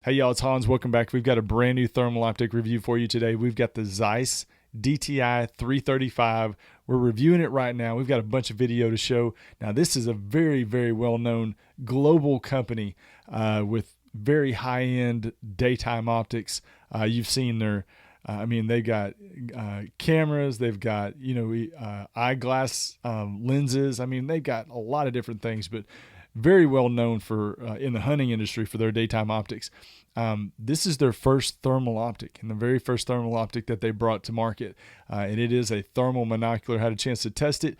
Hey y'all, it's Hans. Welcome back. We've got a brand new thermal optic review for you today. We've got the Zeiss DTI 335. We're reviewing it right now. We've got a bunch of video to show. Now, this is a very, very well-known global company with very high-end daytime optics. You've seen their, they've got cameras. They've got, eyeglass lenses. They've got a lot of different things, but very well known for in the hunting industry for their daytime optics. This is their first thermal optic, and the very first thermal optic that they brought to market. And it is a thermal monocular. Had a chance to test it.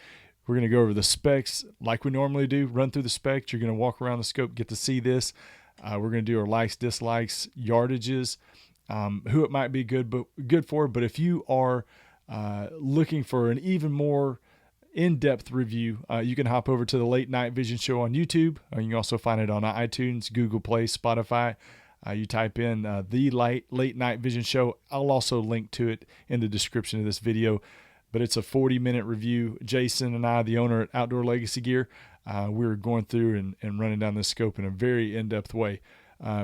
We're going to go over the specs like we normally do, run through the specs. You're going to walk around the scope, get to see this. We're going to do our likes, dislikes, yardages, who it might be good for. But if you are looking for an even more in-depth review, you can hop over to the Late Night Vision Show on YouTube. You can also find it on iTunes, Google Play, Spotify. You type in the Late Night Vision Show. I'll also link to it in the description of this video. But it's a 40-minute review. Jason and I, the owner at Outdoor Legacy Gear, we're going through and running down this scope in a very in-depth way.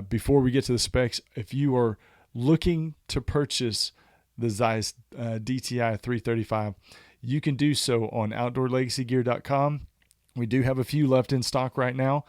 Before we get to the specs, if you are looking to purchase the Zeiss DTI 335, you can do so on OutdoorLegacyGear.com. We do have a few left in stock right now.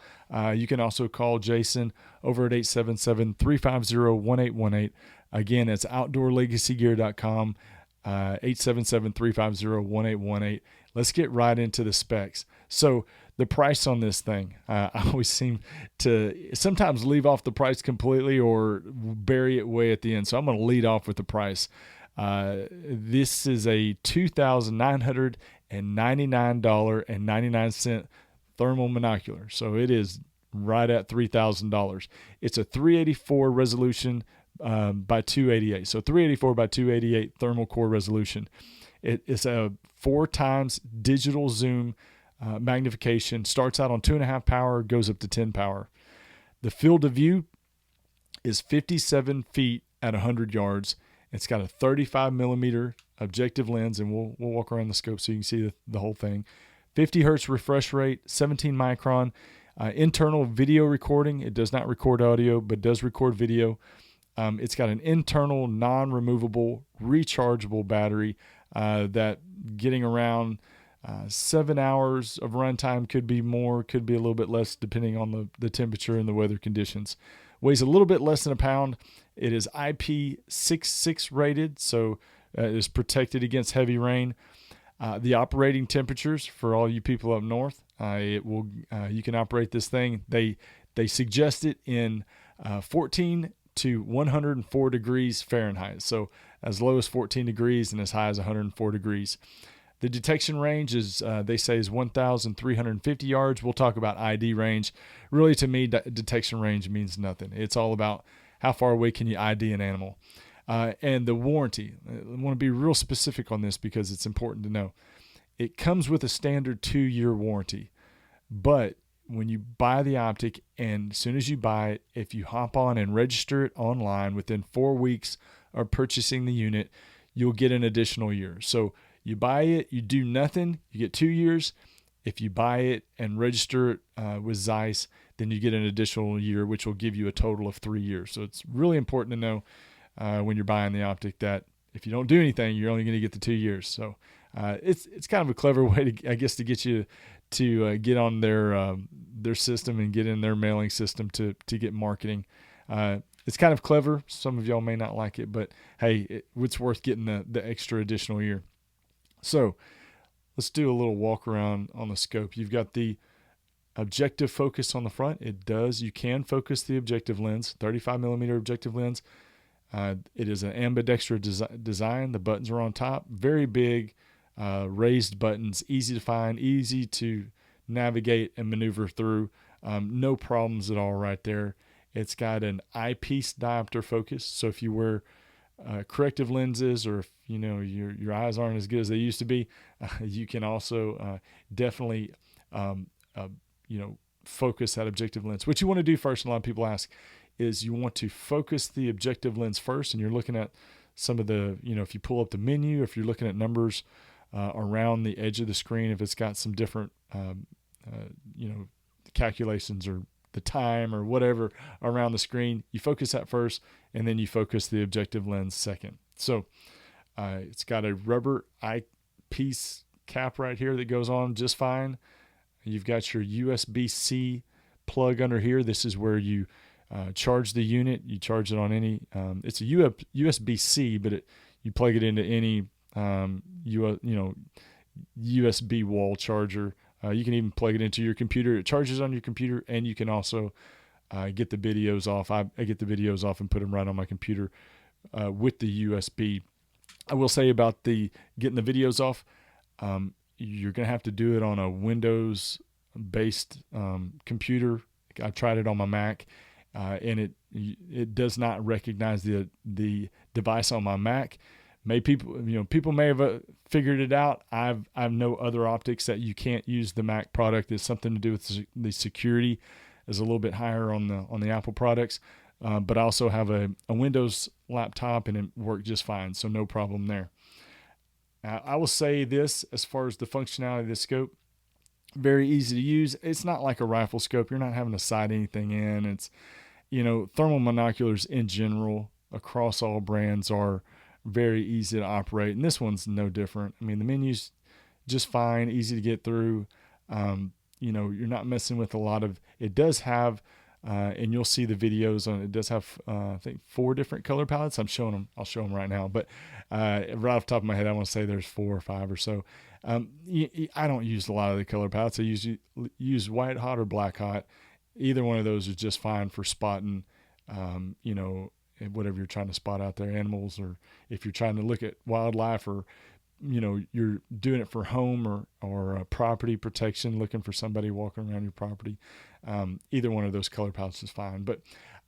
You can also call Jason over at 877-350-1818. Again, it's OutdoorLegacyGear.com, 877-350-1818. Let's get right into the specs. So the price on this thing, I always seem to sometimes leave off the price completely or bury it way at the end. So I'm going to lead off with the price. This is a $2,999.99 thermal monocular. So it is right at $3,000. It's a 384 resolution by 288. So 384 by 288 thermal core resolution. It is a 4 times digital zoom magnification. Starts out on 2.5 power, goes up to 10 power. The field of view is 57 feet at 100 yards. It's got a 35 millimeter objective lens, and we'll walk around the scope so you can see the whole thing. 50 hertz refresh rate, 17 micron. Internal video recording. It does not record audio, but does record video. It's got an internal non-removable rechargeable battery that getting around 7 hours of runtime, could be more, could be a little bit less depending on the temperature and the weather conditions. Weighs a little bit less than a pound. It is IP66 rated, so it is protected against heavy rain. The operating temperatures for all you people up north, you can operate this thing. They suggest it in 14 to 104 degrees Fahrenheit, so as low as 14 degrees and as high as 104 degrees. The detection range is, they say, is 1,350 yards. We'll talk about ID range. Really, to me, detection range means nothing. It's all about how far away can you ID an animal. And the warranty. I want to be real specific on this because it's important to know. It comes with a standard 2-year warranty. But when you buy the optic, and as soon as you buy it, if you hop on and register it online within 4 weeks of purchasing the unit, you'll get an additional year. So you buy it, you do nothing, you get 2 years. If you buy it and register it with Zeiss, then you get an additional year, which will give you a total of 3 years. So it's really important to know when you're buying the optic that if you don't do anything, you're only going to get the 2 years. So it's kind of a clever way to, I guess, to get you to get on their system and get in their mailing system to get marketing. It's kind of clever. Some of y'all may not like it, but hey, it's worth getting the extra additional year. So let's do a little walk around on the scope. You've got the objective focus on the front. You can focus the objective lens, 35 millimeter objective lens. It is an ambidextrous design. The buttons are on top, very big, raised buttons, easy to find, easy to navigate and maneuver through. No problems at all right there. It's got an eyepiece diopter focus. So if you wear corrective lenses, or if your eyes aren't as good as they used to be, you can also definitely focus that objective lens. What you want to do first, and a lot of people ask, is you want to focus the objective lens first, and you're looking at some of the, if you pull up the menu, if you're looking at numbers around the edge of the screen, if it's got some different calculations or the time or whatever around the screen. You focus that first, and then you focus the objective lens second. So it's got a rubber eyepiece cap right here that goes on just fine. You've got your USB-C plug under here. This is where you charge the unit. You charge it on any, it's a USB-C, but you plug it into any USB wall charger. You can even plug it into your computer. It charges on your computer, and you can also get the videos off. I get the videos off and put them right on my computer with the USB. I will say about getting the videos off, you're going to have to do it on a Windows-based computer. I tried it on my Mac, and it does not recognize the device on my Mac. People may have figured it out. I know other optics that you can't use the Mac product. It's something to do with the security is a little bit higher on the Apple products. But I also have a Windows laptop, and it worked just fine, so no problem there. I will say this as far as the functionality of the scope, very easy to use. It's not like a rifle scope. You're not having to sight anything in. It's, thermal monoculars in general across all brands are very easy to operate, and this one's no different. I mean, the menu's just fine, easy to get through. You're not messing with a lot of. It does have, and you'll see the videos on it. It does have, I think, 4 different color palettes. I'll show them right now, but right off the top of my head, I want to say there's 4 or 5 or so. I don't use a lot of the color palettes. I use white hot or black hot. Either one of those is just fine for spotting, whatever you're trying to spot out there, animals, or if you're trying to look at wildlife, or you're doing it for home or property protection, looking for somebody walking around your property. Either one of those color palettes is fine. But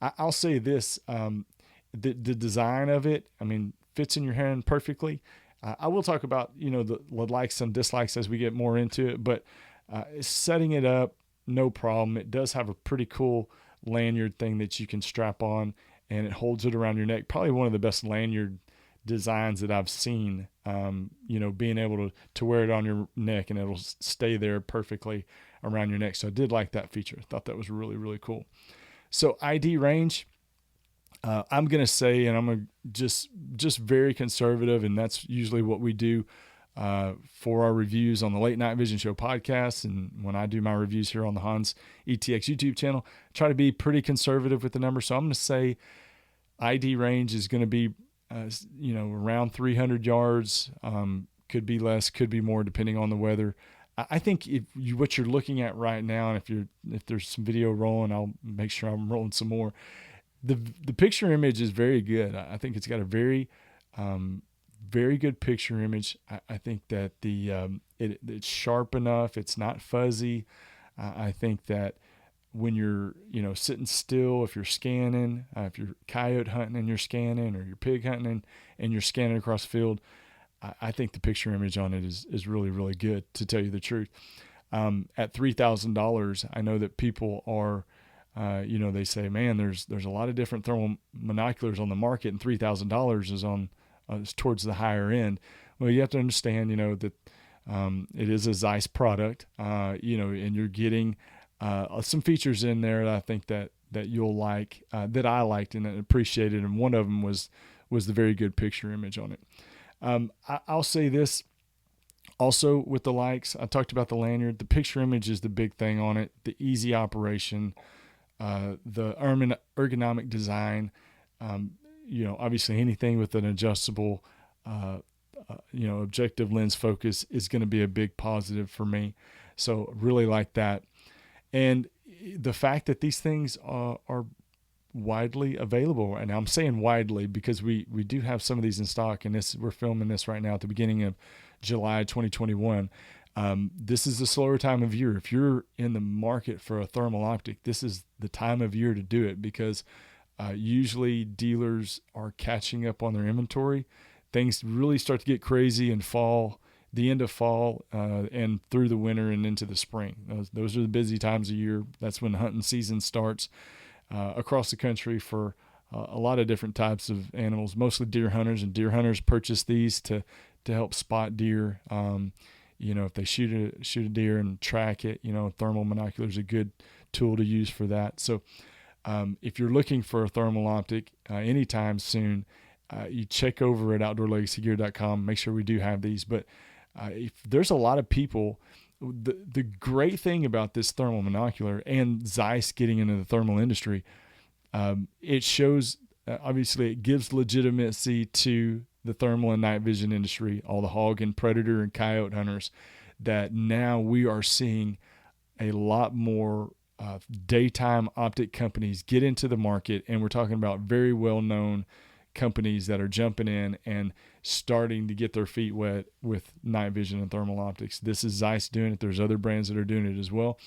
I'll say this, the design of it, fits in your hand perfectly. I will talk about, the likes and dislikes as we get more into it, but setting it up, no problem. It does have a pretty cool lanyard thing that you can strap on, and it holds it around your neck. Probably one of the best lanyard designs that I've seen, being able to wear it on your neck and it'll stay there perfectly around your neck. So I did like that feature. I thought that was really, really cool. So ID range, I'm going to say, and I'm just very conservative, and that's usually what we do for our reviews on the Late Night Vision Show podcast. And when I do my reviews here on the HansETX YouTube channel, I try to be pretty conservative with the number. So I'm going to say ID range is going to be, around 300 yards, could be less, could be more, depending on the weather. I think what you're looking at right now, and if there's some video rolling, I'll make sure I'm rolling some more. The picture image is very good. I think it's got a very, very good picture image. I think that it's sharp enough. It's not fuzzy. I think that when you're, sitting still, if you're scanning, if you're coyote hunting and you're scanning, or you're pig hunting and you're scanning across the field, I think the picture image on it is really, really good, to tell you the truth. At $3,000, I know that people are, they say, man, there's a lot of different thermal monoculars on the market, and $3,000 is towards the higher end. Well, you have to understand, that it is a Zeiss product, and you're getting some features in there that I think that you'll like, that I liked and appreciated, and one of them was the very good picture image on it. I'll say this also with the likes. I talked about the lanyard. The picture image is the big thing on it. The easy operation, the ergonomic design. Obviously anything with an adjustable, objective lens focus is going to be a big positive for me. So really like that. And the fact that these things are widely available, and I'm saying widely because we do have some of these in stock, and we're filming this right now at the beginning of July 2021. This is a slower time of year. If you're in the market for a thermal optic, this is the time of year to do it, because usually dealers are catching up on their inventory. Things really start to get crazy in fall, the end of fall, and through the winter and into the spring. Those are the busy times of year. That's when hunting season starts across the country for a lot of different types of animals, mostly deer hunters, and deer hunters purchase these to help spot deer. If they shoot a deer and track it, thermal monocular is a good tool to use for that. So if you're looking for a thermal optic anytime soon, you check over at outdoorlegacgear.com. Make sure we do have these. But if there's a lot of people, the great thing about this thermal monocular and Zeiss getting into the thermal industry, it shows, obviously it gives legitimacy to the thermal and night vision industry, all the hog and predator and coyote hunters, that now we are seeing a lot more daytime optic companies get into the market. And we're talking about very well-known companies that are jumping in and starting to get their feet wet with night vision and thermal optics. This is Zeiss doing it. There's other brands that are doing it as well.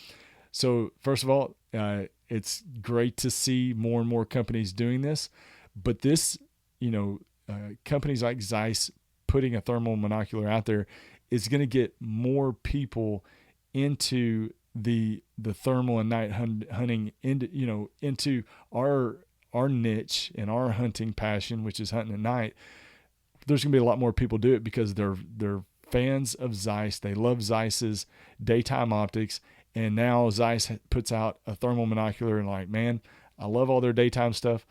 So first of all, it's great to see more and more companies doing this, but this, companies like Zeiss putting a thermal monocular out there is going to get more people into the thermal and night hunting into our niche and our hunting passion, which is hunting at night. There's going to be a lot more people do it because they're fans of Zeiss. They love Zeiss's daytime optics. And now Zeiss puts out a thermal monocular and like, man, I love all their daytime stuff.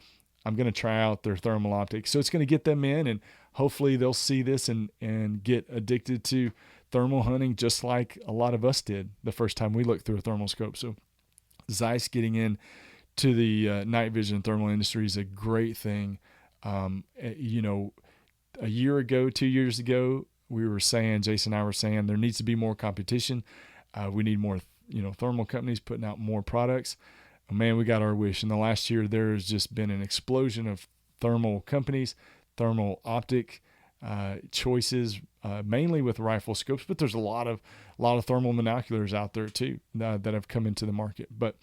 I'm going to try out their thermal optics. So it's going to get them in, and hopefully they'll see this and get addicted to thermal hunting just like a lot of us did the first time we looked through a thermal scope. So Zeiss getting in to the night vision thermal industry is a great thing. A year ago, 2 years ago, Jason and I were saying there needs to be more competition. We need more, thermal companies putting out more products. Oh, man, we got our wish. In the last year, there has just been an explosion of thermal companies, thermal optic choices, mainly with rifle scopes, but there's a lot of thermal monoculars out there too that have come into the market. But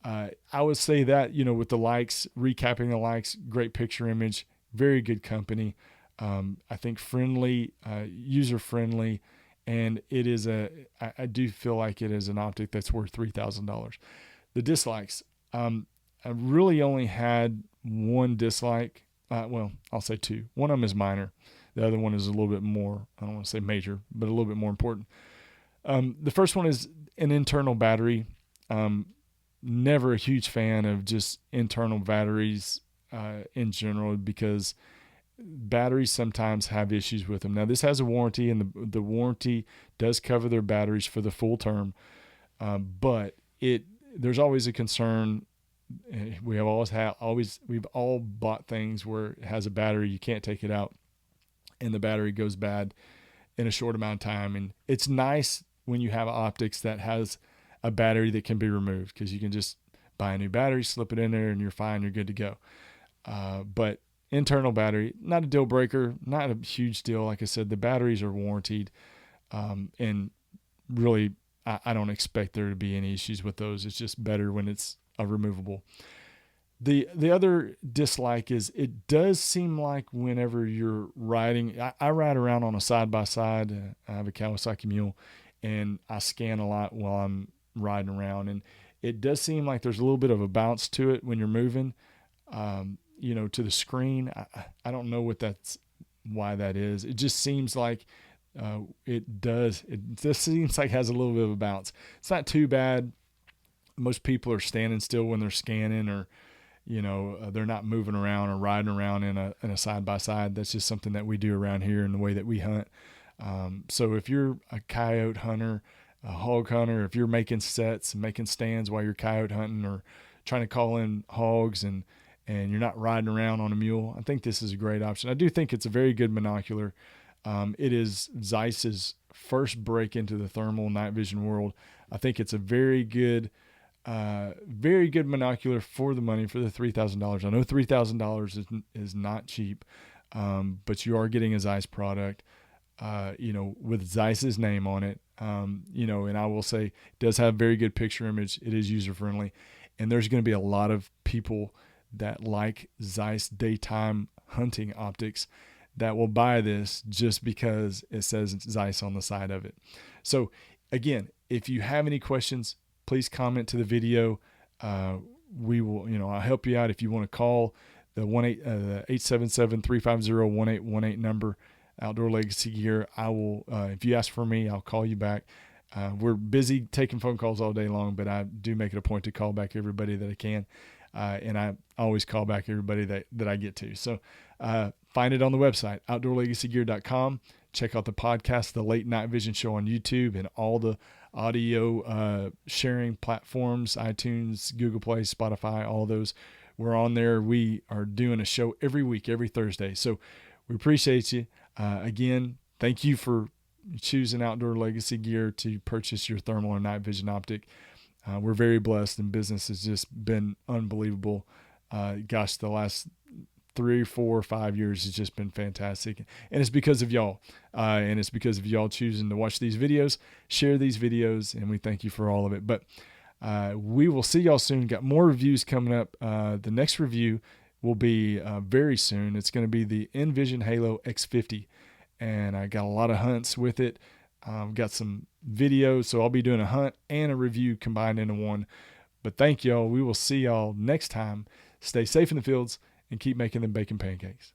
I would say that, with the likes, recapping the likes, great picture image, very good company. I think friendly, user friendly, and it is I do feel like it is an optic that's worth $3,000. The dislikes, I really only had one dislike. Well, I'll say two. One of them is minor. The other one is a little bit more, I don't want to say major, but a little bit more important. The first one is an internal battery. Never a huge fan of just internal batteries in general, because batteries sometimes have issues with them. Now, this has a warranty, and the warranty does cover their batteries for the full term, but there's always a concern. We've all bought things where it has a battery, you can't take it out, and the battery goes bad in a short amount of time. And it's nice when you have optics that has a battery that can be removed, because you can just buy a new battery, slip it in there, and you're fine, you're good to go. But internal battery, not a deal breaker, not a huge deal. Like I said, the batteries are warranted, and really, I don't expect there to be any issues with those. It's just better when it's a removable. The other dislike is it does seem like whenever you're riding, I ride around on a side-by-side. I have a Kawasaki mule, and I scan a lot while I'm riding around, and it does seem like there's a little bit of a bounce to it when you're moving, to the screen. I don't know why that is. It just seems like it just seems like it has a little bit of a bounce. It's not too bad. Most people are standing still when they're scanning, or they're not moving around or riding around in a side-by-side. That's just something that we do around here in the way that we hunt. So if you're a coyote hunter, a hog hunter, if you're making sets and making stands while you're coyote hunting or trying to call in hogs and you're not riding around on a mule, I think this is a great option. I do think it's a very good monocular. It is Zeiss's first break into the thermal night vision world. I think it's a very good monocular for the money, for the $3,000. I know $3,000 is not cheap, but you are getting a Zeiss product, with Zeiss's name on it. And I will say it does have very good picture image. It is user friendly, and there's going to be a lot of people that like Zeiss daytime hunting optics that will buy this just because it says Zeiss on the side of it. So again, if you have any questions, please comment to the video. We will, I'll help you out. If you want to call the 877-350-1818 number, Outdoor Legacy Gear, I will, if you ask for me, I'll call you back. We're busy taking phone calls all day long, but I do make it a point to call back everybody that I can. And I always call back everybody that I get to. So find it on the website, outdoorlegacygear.com. Check out the podcast, The Late Night Vision Show on YouTube, and all the audio sharing platforms, iTunes, Google Play, Spotify, all those. We're on there. We are doing a show every week, every Thursday. So we appreciate you. Again, thank you for choosing Outdoor Legacy Gear to purchase your thermal or night vision optic. We're very blessed, and business has just been unbelievable. The last 3, 4, 5 years has just been fantastic. And it's because of y'all. And it's because of y'all choosing to watch these videos, share these videos, and we thank you for all of it. But we will see y'all soon. Got more reviews coming up. The next review will be very soon. It's going to be the Envision Halo X50. And I got a lot of hunts with it. Got some videos, so I'll be doing a hunt and a review combined into one. But thank y'all. We will see y'all next time. Stay safe in the fields and keep making them bacon pancakes.